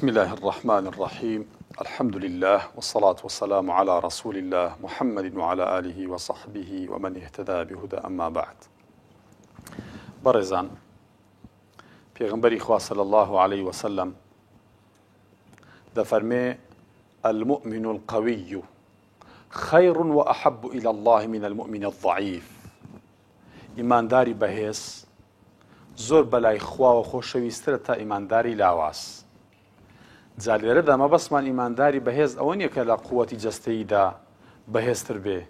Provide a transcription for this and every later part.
بسم الله الرحمن الرحيم الحمد لله والصلاة والسلام على رسول الله محمد وعلى آله وصحبه ومن اهتدى بهدى أما بعد. برزان پیغمبری خوا صلى الله عليه وسلم دفرمي المؤمن القوي خير وأحب إلى الله من المؤمن الضعيف. ئیمانداری بەهێز زۆر بەلای خواوە خۆشەویسترە تا ئیمانداری لاواز. جا لێرەدا مەبەستمان ئیمانداری بەهێز ئەوە نییە کە لە قووەتی جەستەییدا بەهێزتر بێ،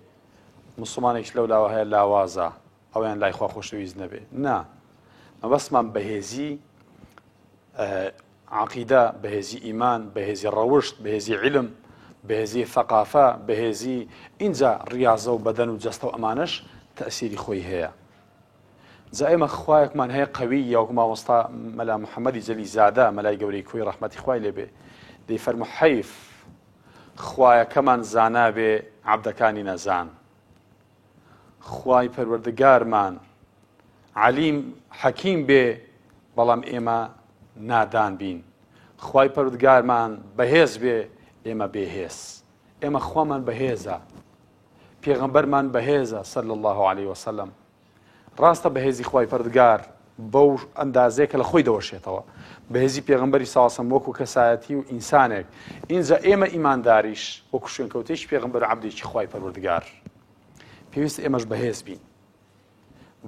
موسڵمانێک لەو لاوە هەیە لاوازە ئەویان لای خوا خۆشەویست نەبێ. نا، مەبەستمان بەهێزی عەقیدە، بەهێزی ئیمان، بەهێزی ڕەوشت، بەهێزی عیلم، بەهێزی ثەقافە، بەهێزی ئینجا ڕیاضە و بەدەن و جەستە و ئەمانەش تەئسیری خۆی هەیە. جا ئێمە خوایەکمان هەیە قەوی، یاوەکو مامۆستا مەلا محەممەدی جەلی زادە مەلای گەورەی کوێی ڕەحمەتی خوای لێبێ دەیفەرموو حەیف خوایەکەمان زانابێ عەبدەکانی نەزان، خوای پەروەردگارمان عەلیم حەکیم بێ بەڵام ئێمە نادان بین، خوای پەروەردگارمان بەهێز بێ ئێمە بێهێز. ئێمە خوامان بەهێزە، پێغەمبەرمان بەهێزە صلی الله عليه وسلم. ڕاستە بەهێزی خوای پەروەردگار بەو ئەندازەیە کە لە خۆی دەوەشێتەوە، بەهێزی پێغەمبەری ساڵسەم وەکو کەسایەتی و ئینسانێک. ئینجا ئێمە ئیمانداریش وەکو شوێنکەوتێکی پێغەمبەر و عەبدێکی خوای پەروەردگار پێویستە ئێمەش بەهێز بین.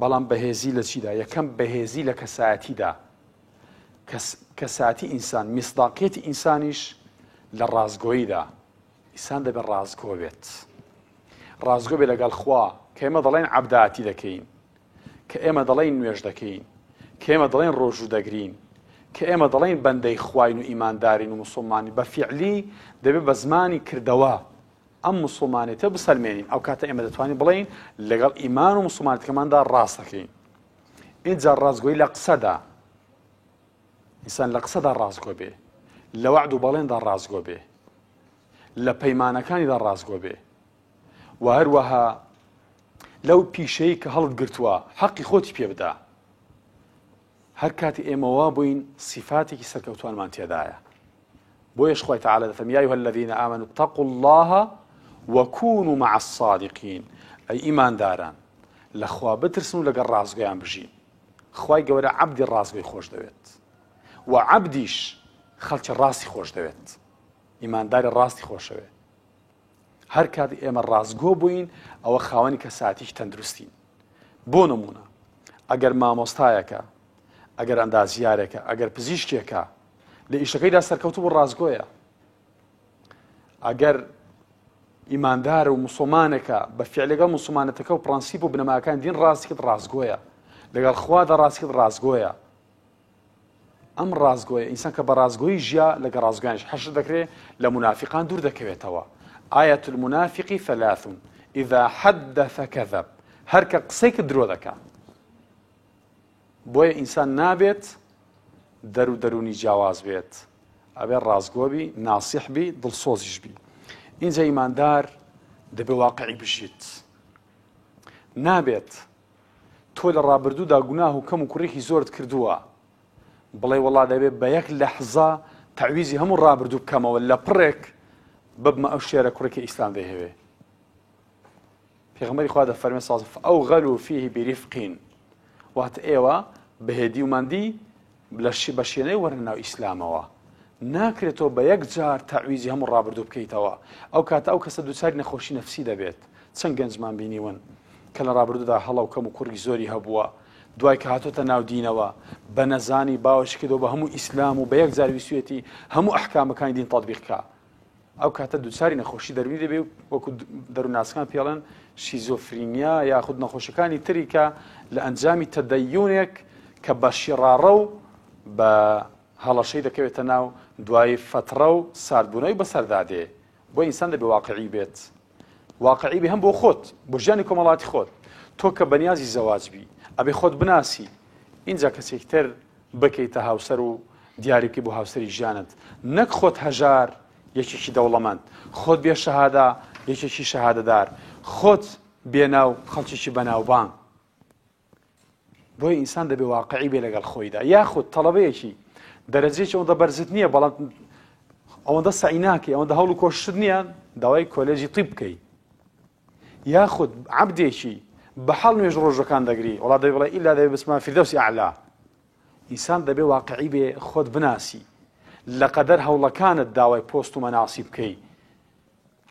بەڵام بەهێزی لە چیدا؟ یەکەم بەهێزی لە کەسایەتیدا. کەسایەتی ئینسان، میسداقیەتی ئینسانیش لە ڕازگۆییدا. ئینسان دەبێت ڕازگۆ بێت، ڕازگۆ بێت لەگەڵ خوا کە ئێمە دەڵێن عەبداتی دەکەین، کە ئێمە دەڵێن نوێژ دەکەین، کە ئێمە دەڵێن ڕۆژوو دەگرین، کە ئێمە دەڵێن بەندەی خواین و ئیماندارین و موسڵمانی. بە فیعلی دەبێت بە زمانی کردەوە ئەم موسڵمانێتە بسەلمێنین. ئەو کاتە ئێمە دەتوانین بڵێین لەگەڵ ئیمان و موسڵمانەتەکەماندا ڕاست دەکەین. ئینجا ڕازگۆیی لە قسەدا، ئینسان لە قسەدا ڕازگۆ بێ، لە وعد و بەڵێندا ڕازگۆ بێ، لە پەیمانەکانیدا ڕازگۆ بێ، و هەروەها لەو پیشەی کە هەڵت گرتووە حەقی خۆتی پێ بدە. هەر کاتی ئێمە وا بووین سیفاتێکی سەرکەوتوانمان تێدایە. بۆیەش خوای تەعالی دەفەرمێ یا ئەیها الذین ئامنوا اتقوا الله وكونوا مع الصادقین. ئەی ئیمانداران، لە خوا بترسن و لەگەڵ ڕازگۆیان بژین. خوای گەورە عەبدی ڕازگۆی خۆش دەوێت، و عەبدیش خەڵکی ڕاستی خۆش دەوێت، ئیمانداری ڕاستی خۆشەوێت. هەر کاتی ئێمە ڕازگۆ بووین ئەوە خاوەنی کەساتیش تەندروستین. بۆ نمونە ئەگەر مامۆستایەکە، ئەگەر ئەندازیارێکە، ئەگەر پزیشکێکە لە ئیشەکەیدا سەرکەوتوو بۆ ڕازگۆیە. ئەگەر ئیماندارە و موسڵمانێکە بە فیعلەکە موسڵمانەتەکە و پرەنسیپ و بنەماکان دین ڕاستی کرد ڕازگۆیە، لەگەڵ خوادا ڕاستی کرد ڕازگۆیە. ئەم ڕازگۆیە ئینسان کە بە ڕازگۆیی ژیا لەگە ڕازگۆیانش حەشر دەکرێت لە منافقان دوور دەکەوێتەوە. آية المنافق ثلاث إذا حدث كذب. هەر کە قسەی کرد درۆ دەکات. بۆیە ئینسان نابێت دەرونی جیاواز بێت، ئەبێت ڕازگۆ بی، ناسیح بی، دڵسۆزیش بی. ئینجا ئیماندار دەبێت واقعی بژیت. نابێت تۆ لە ڕابردوودا گوناه و کەم و کوڕێکی زۆرت کردووە بڵێ وەڵا دەبێت بە یەک لەحزە تەعویزی هەموو ڕابردوو بکەمەوە لە پڕێک ببمە ئەو شێرە کوڕێکی ئیسلام دەیهەوێ. پێغەمبەری خوا دەفەرمێ ساڵ فەئەوغەلوا فیه بریفقین، واتە ئێوە بەهێدی و ماندی بە شوێنەی وەرنە ناو ئیسلامەوە. ناکرێتەوە بە یەک جار تەعویزی هەموو ڕابردوو بکەیتەوە. ئەو کاتە ئەو کەسە دووچاری نەخۆشی نەفسی دەبێت. چەند گەنجمان بینیون کە لە ڕابردوودا هەڵە و کەم و کوڕی زۆری هەبووە، دوای کە هاتۆتە ناو دینەوە بە نەزانی باوەشی کردەوە بە هەموو ئیسلام و بە یەک جار ویسوێتی هەموو ئەحکامەکانی دین تەطبیق بکا. ئەو کاتە دووچاری نەخۆشی دەروی دەبێت، وەکو دەروناسکان پێڵێن شیزۆفرینیا یاخود نەخۆشەکانی تری کە لە ئەنجامی تەدەیونێک کە بە شیڕاڕە و بە هەڵەشەی دەکەوێتە ناو دوای فترە و ساردبوونەوەی بەسەردادێ. بۆ ئینسان دەبێت واقعی بێت، واقعی بێ هەم بۆ خۆت، بۆ ژیانی کۆمەڵاتی خۆت. تۆ کە بەنیازی زەواج بی ئەبێ خۆت بناسی، اینجا کەسێک تر بکەیتە هاوسەر و دیاریکەی بۆ هاوسەری ژیانت، نەک خۆت هەژار یەکێکی دەوڵەمەند، خۆت بێ شەهادا یەکێکی شەهادەدار، خۆت بێناو خەڵکێکی بەناوبانگ. بۆیە ئینسان دەبێ واقعی بێ لەگەڵ خۆیدا. یاخود تەڵەبەیەکی دەرەجەیەکی ئەوەندە بەرزت نییە بەڵام ئەوەندە سعی ناکەی، ئەوەندە هەوڵ و کۆشت نییە داوای کۆلێژی طیب بکەی، یاخود عەبدێکی بە حەڵ نوێژ ڕۆژەکان دەگری، وڵا دەبێ بڵێ ئیلا دەبێ بچمە فیردەوسی ئەعلا. ئینسان دەبێ واقعی بێ، خۆت بناسی، لە قەدەر هەوڵەکانت داوای پۆست و مەناسی بکەی.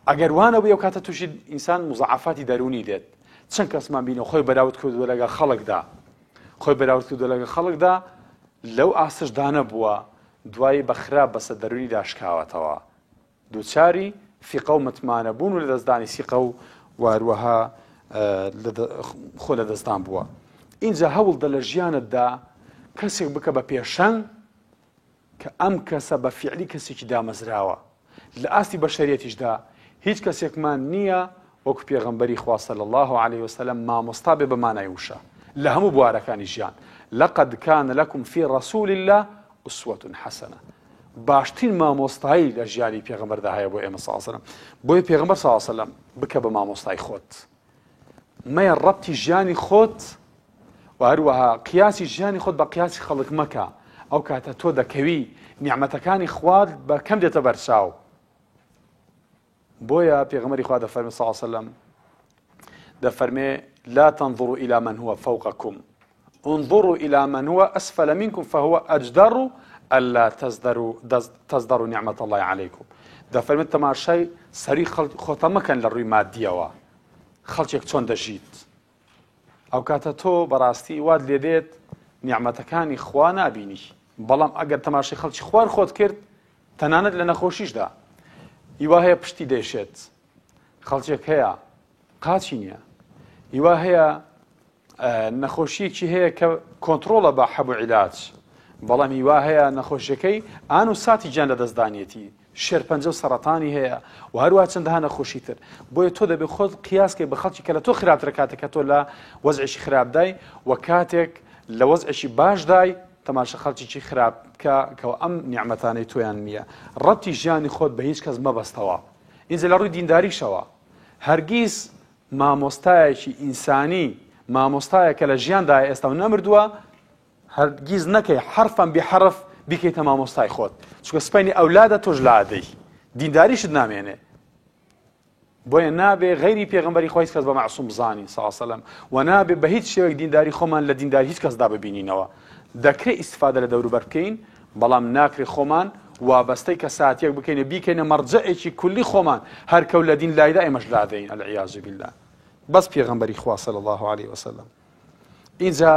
ئەگەر وانە بوو ئەو کاتە تووشی ئینسان مزعفاتی دەرونی دێت. چەند کەسمان بینەوە خۆی بەراورد کردووە لەگەڵ خەڵکدا، خۆی بەراورد کردووە لەگەڵ خەڵکدا، لەو ئاسشدا نەبووە، دوای بە خراپ بەسە دەرونی داشکاوەتەوە، دووچاری فیقە و متمانە بوون و لە دەستدانی سیقە و واروەها خۆ لە دەستدان بووە. اینجا هەوڵدە لە ژیانتدا کەسێک بکە بە پێشەنگ کە ئەم کەسە بە فیعلی کەسێکی دامەزراوە. لە ئاستی بەشەریەتیشدا هیچ کەسێکمان نییە وەکو پێغەمبەری خوا صلی الله عليه وسلم مامۆستا بێ بە مانای وشە لە هەموو بوارەکانی ژیان. لەقەد کان لەکم فی ڕەسوول الله ئوسوة حەسەنە. باشترین مامۆستایی لە ژیانی پێغەمبەردا هەیە بۆ ئێمە صلی الله عليه وسلم. بۆیە پێغەمبەر صلی الله عليه وسلم بکە بە مامۆستای خۆت، مەیە ڕەبتی ژیانی خۆت و هەروەها قیاسی ژیانی خۆت بە قیاسی خەڵک مەکە. ئەو کاتە تۆ دەکەوی نیعمەتەکانی خوات بە کەم دێتە بەرچاو. بۆیە پێغەمبەری خوا دەفەرمێ صلی الله عليه وسلم، دەفەرمێ لا تنظروا إلى من هو فوقكم انظروا إلى من هو أسفل منكم فهو أجدر ألا تزدروا نعمة الله عليكم. دەفەرمێت تەماشای سەری خۆتە مەکەن لە ڕووی مادیەوە، خەڵکێک چۆن دەژیت. ئەو کاتە تۆ بەڕاستی وات لێ دێت نیعمەتەکانی خوا نابینی. بەڵام ئەگەر تەماشای خەڵکی خوار خۆت کرد، تەنانەت لە نەخۆشیشدا هیوا هەیە پشتی دێشێت، خەڵکێک هەیە قاچی نییە، هیوا هەیە نەخۆشیەکی هەیە کە کۆنتڕۆڵە بە حەب و عیلاج، بەڵام هیوا هەیە نەخۆشیەکەی ئان و ساتی گیان لە دەستدانیەتی، شێرپەنجە و سەرەتانی هەیە و هەروە چەندەها نەخۆشی تر. بۆیە تۆ دەبێت خۆت قیاسکەی بە خەڵکی کە لە تۆ خراپترە کاتێک کە تۆ لە وەزعێکی خراپدای و کاتێک لە وەزعێکی باشدای تەماشا خەڵکیی خراپ بکە کەەوە ئەم نیعمەتانەی تۆیان نییە. ڕەبتی ژیانی خۆت بە هیچ کەس مەبەستەوە. اینجا لە ڕووی دینداریشەوە هەرگیز مامۆستایەکی ئینسانی، مامۆستایە کە لە ژیاندا ئێستا و نەمردووە، هەرگیز نەکەی حرفان بحرف بیکەیتە مامۆستای خۆت، چونکە سپەینی ئەولادە تۆش لە عادەی دینداریشت نامێنێ. بۆیە نابێ غەیری پێغەمبەری خوا هیچ کەس بە معسووم بزانی صلی الله علیه وسلم، و نابێ بە هیچ شێوەیەک دینداری خۆمان لە دینداری هیچ کەسدا ببینینەوە. دەکرێت ئیستیفادە لە دەوروبەر بکەین، بەڵام ناکرێ خۆمان وابەستەی کەساتیەک بکەینە بیکەینە مەرجەعێکی کولی خۆمان، هەر کەو لە دین لایدا ئێمەش لادەین العیاذ بالله. بەس پێغەمبەری خوا صلی الله عليه وسلم. اینجا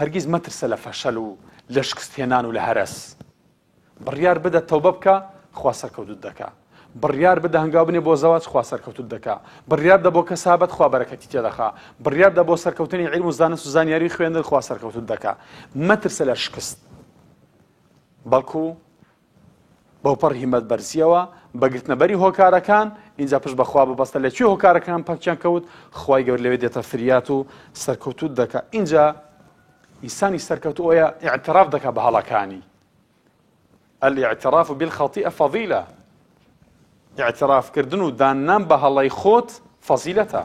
هەرگیز مەترسە لە فەشەل و لە شکستهێنان و لە هەرس. بڕیار بدە تەوبە بکە، خوا سەرکەوتوت دەکا. بڕیار بدە هەنگاو بنێ بۆ زەواج، خوا سەرکەوتوت دەکا. بڕیار دە بۆ کەسابەت، خوا بەرەکەتی تێدەخا. بڕیار دە بۆ سەرکەوتنی عیلم و زانست و زانیاری خوێندن، خوا سەرکەوتوت دەکا. مەترسە لە شکست، بەڵکو بەوپەڕ هیمەت بەرزیەوە بەگرتنەبەری هۆکارەکان. اینجا پشت بەخوا ببەستە لەکوێ هۆکارەکان پەکیان کەوت، خوای گەورە لەوێ دێتە فریات و سەرکەوتوت دەکا. اینجا ئینسانی سەرکەوتوو ئەوەیە ئیعتراف دەکا بە هەڵەکانی. الاعتراف بالخطيئة فضيلة. اعترافکردن و داننان بە هەڵەی خۆت فەزیلەتە.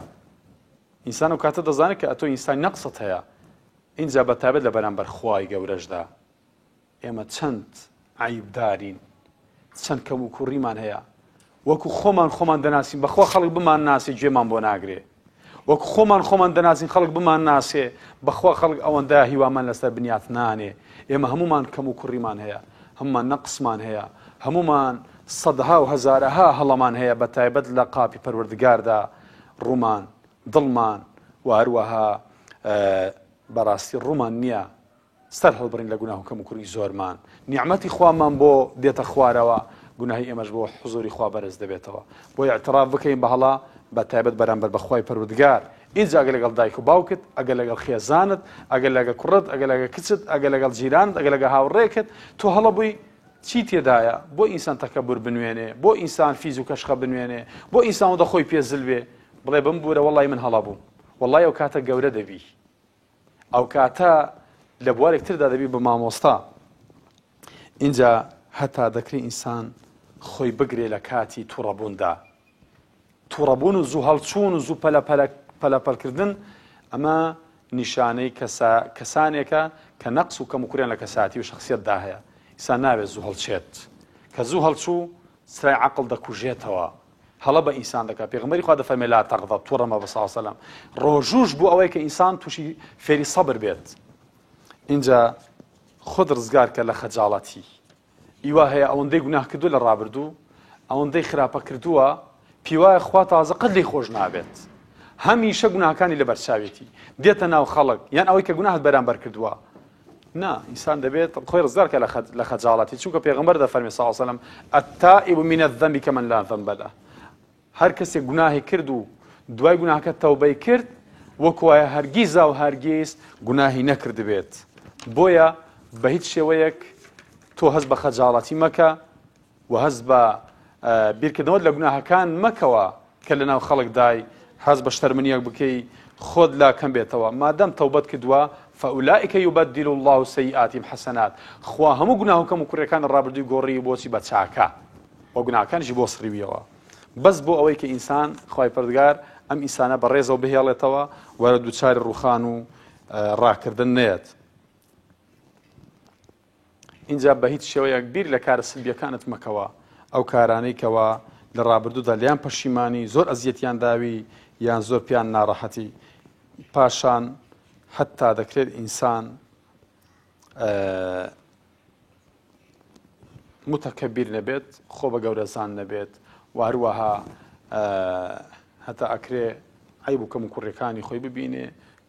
ئینسان و کاتە دەزانێت کە ئەتۆ ئینسان نەقست هەیە. اینجا بەتابەت لە بەرامبەر خوای گەورەشدا ئێمە چەند عیبدارین، چەند کەم و کوڕیمان هەیە. وەکو خۆمان دەناسین، بەخوا خەڵک بمان ناسێ گوێمان بۆ ناگرێ. وەکو خۆمان دەناسین، خەڵک بمان ناسێ، بەخوا خەڵک ئەوەندە هیوامان لەسەر بنیات نانێ. ئێمە هەمومان کەم و کوڕیمان هەیە، هەمومان نەقسمان هەیە، هەمومان سەدها و هەزارەها هەڵەمان هەیە، بە تایبەت لە قاپی پەروەردگاردا ڕوومان، دڵمان و هەروەها بەڕاستی ڕوومان نییە سەر هەڵبڕین لە گوناه و کەم و کوڕی زۆرمان. نیعمەتی خوامان بۆ دێتە خوارەوە، گوناهی ئێمەش بۆ حوزوری خوا بەرز دەبێتەوە. بۆی اعتراف بکەین بە هەڵا، بە تایبەت بەرامبەر بە خوای پەروەردگار. اینجا ئەگەر لەگەڵ دایک و باوکت، ئەگەر لەگەڵ خێزانت، ئەگەر لەگەڵ کوڕت، ئەگەر لەگەڵ کچت، ئەگەر لەگەڵ جیرانت، ئەگەر لەگەڵ هاوڕێکت، تۆ هەڵە بووی چی تێدایە؟ بۆ ئینسان تەکەببور بنوێنێ، بۆ ئینسان فیز و کەشخە بنوێنێ، بۆ ئینسان وەدە خۆی پێزلوێ بڵێ بم بوورە وەڵی من هەڵە بووم. وەڵی ئەو کاتە گەورە دەبی، ئەو کاتە لە بوارێک تردا دەبی بە مامۆستا. اینجا هەتا دەکرێت ئینسان خۆی بگرێ لە کاتی تووڕەبووندا. تووڕەبوون و زوو هەڵچوون و زوو پەلەپەلکردن ئەمە نیشانەی کەسانێکە کە نەقس و کەم و کوریان لە کەساتی و شخصیەتدا هەیە. ئینسان نابێت زوو هەڵچێت، کە زوو هەڵچوو سرای عەقڵ دەکوژێتەوە هەڵە بە ئینسان دەکات پێغەمبەری خوا دەفەرمێ لا تەغضەب تووڕەمە بە سەڵ سەلەم ڕۆژوش بوو ئەوەی کە ئینسان تووشی فێری سەبر بێت اینجا خۆت ڕزگار کە لە خەجاڵەتی ئیوا هەیە ئەوەندەی گوناه کردو لە ڕابردوو ئەوەندەی خراپە کردووە پیوایە خوا تازە قەت لێی خۆش نابێت هەمیشە گوناهەکانی لە بەرچاوێتی دێتە ناو خەڵک یان ئەوەی کە گوناهت بەرامبەر کردووە نا ئینسان دەبێت خۆی ڕزگار کە لە خەجاڵەتی چونکە پێغەمبەر دەفەرمێ سەڵ سەلەم التائب من الذنب كمن لا ذنب له هەر کەسێک گوناهی کرد و دوای گوناهەکە تەوبەی کرد وەکو وایە هەرگیزا و هەرگیز گوناهی نەکرد بێت بۆیە بە هیچ شێوەیەک تۆ هەست بە خەجاڵەتی مەکە و هەست بە بیرکردنەوەت لە گوناهەکان مەکەوە کە لەناو خەڵک دای هەست بە شتەرمنیەک بکەی خۆت لا کەم بێتەوە مادەم تەوبەت کردووە فأولئك يبدل الله سيئاتهم حسنات خوا هەموو گوناه و کەم و کوڕەکان ڕابردووی گۆڕی بۆچی بە چاکە و گوناهەکانیشی بۆ سڕیویەوە بەس بۆ ئەوەی کە ئینسان خوای پەروەردگار ئەم ئینسانە بەڕێزەوە بهێڵێتەوە وەرە دووچاری ڕووخان و ڕاکردن نێت اینجا بە هیچ شێوەیەک بیر لە کارە سلبیەکانت مەکەوە ئەو کارانەی کەوە لە ڕابردوودا لیان پەشیمانی زۆر ئەزیەتیان داوی یان زۆر پیان ناڕەحەتی پاشان حتا دەکرێت ئینسان متەکەبیر نەبێت خۆ بە گەورەزان نەبێت و هەروەها هەتا ئەکرێ عیب و کەم و کوڕەکانی خۆی ببینێ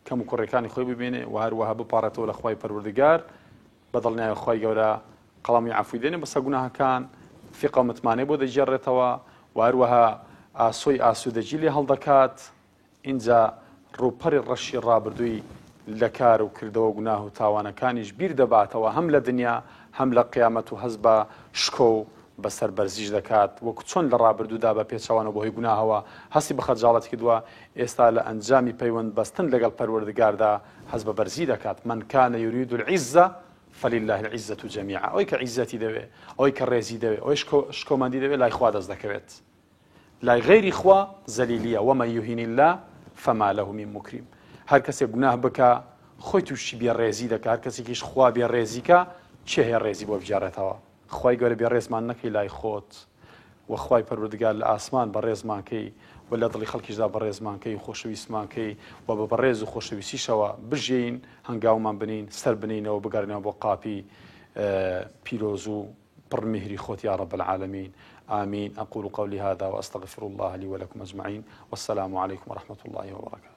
کەم و کوڕەکانی خۆی ببینێ و هەروەها بپارێتەوە لە خوای پەروەردگار بەدڵنیایە خوای گەورە قەڵەمی عەفوی دێنێ بەسەر گوناهەکان فیقە و متمانەی بۆ دەجێڕێتەوە و هەروەها ئاسۆی ئاسوودەجی لێ هەڵدەکات اینجا ڕووپەڕی ڕەشی ڕابردووی لە کار و کردەوە گوناه و تاوانەکانیش بیر دەباتەوە هەم لە دنیا هەم لە قیامەت و هەست بە شکۆ و بەسەر بەرزیش دەکات وەکو چۆن لە ڕابردوودا بە پێچەوانە بۆ هۆی گوناهەوە هەستی بە خەجاڵەت کردووە ئێستا لە ئەنجامی پەیوەند بەستن لەگەڵ پەروەردگاردا هەست بە بەرزی دەکات من كان يريد العزة فلله العزة جميعا ئەوەی کە عیزەتی دەوێ ئەوەی کە ڕێزی دەوێ ئەوەی شکۆمەندی دەوێت لای خوا دەست دەکەوێت لای غەیری خوا زەلیلیە ومن يهن الله فما له من مكرم هەر کەسێک گوناه بکە خۆی تووشی بێڕێزی دەکات هەر کەسێکیش خوا بێڕێزیکە چێ هەیە ڕێزی بۆ بجارێتەوە خوای گەورە بێڕێزمان نەکەی لای خۆت و خوای پەروەردگار لە ئاسمان بەڕێزمانکەی و لە دڵی خەڵکیشدا بەڕێزمانکەی و خۆشەویستمانکەی و بە بەڕێز و خۆشەویستیشەوە بژین هەنگاومان بنین سەر بنینەوە بگەڕێنەوە بۆ قاپی پیرۆز و پڕمهری خۆت یا رب العالمین آمين أقول قولي هذا وأستغفر الله لي ولكم أجمعين والسلام عليكم ورحمة الله وبركاته